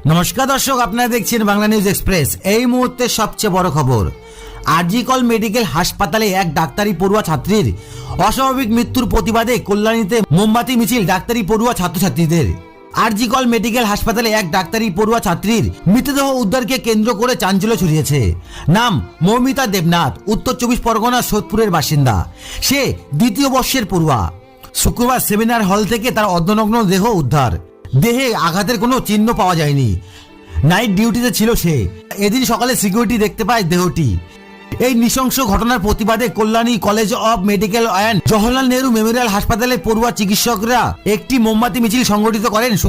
নমস্কার দর্শক, আপনারা দেখছেন বাংলা নিউজ এক্সপ্রেস। এই মুহূর্তে সবচেয়ে বড় খবর, আরজিকর মেডিকেল হাসপাতালে এক ডাক্তারি পড়ুয়া ছাত্রীর অস্বাভাবিক মৃত্যুর প্রতিবাদে কল্যাণীতে মোমবাতি মিছিল ডাক্তারি পড়ুয়া ছাত্রছাত্রীদের। আরজিকর মেডিকেল হাসপাতালে এক ডাক্তারি পড়ুয়া ছাত্রীর মৃতদেহ উদ্ধারকে কেন্দ্র করে চাঞ্চল্য ছড়িয়েছে। নাম মৌমিতা দেবনাথ, উত্তর 24 পরগনা সোদপুরের বাসিন্দা। সে দ্বিতীয় বর্ষের পড়ুয়া। শুক্রবার সেমিনার হল থেকে তার অর্ধনগ্ন দেহ উদ্ধার। দেহে আঘাতের কোনো চিহ্ন পাওয়া যায়নি। নাইট ডিউটিতে ছিল সে। এদিন সকালে সিকিউরিটি দেখতে পায় দেহটি। এই নৃশংস ঘটনার প্রতিবাদে Kalyani college of medical and Jawaharlal Nehru Memorial হাসপাতালে পড়ুয়া চিকিৎসকরা একটি মোমবাতি মিছিল সংগঠিত করেন।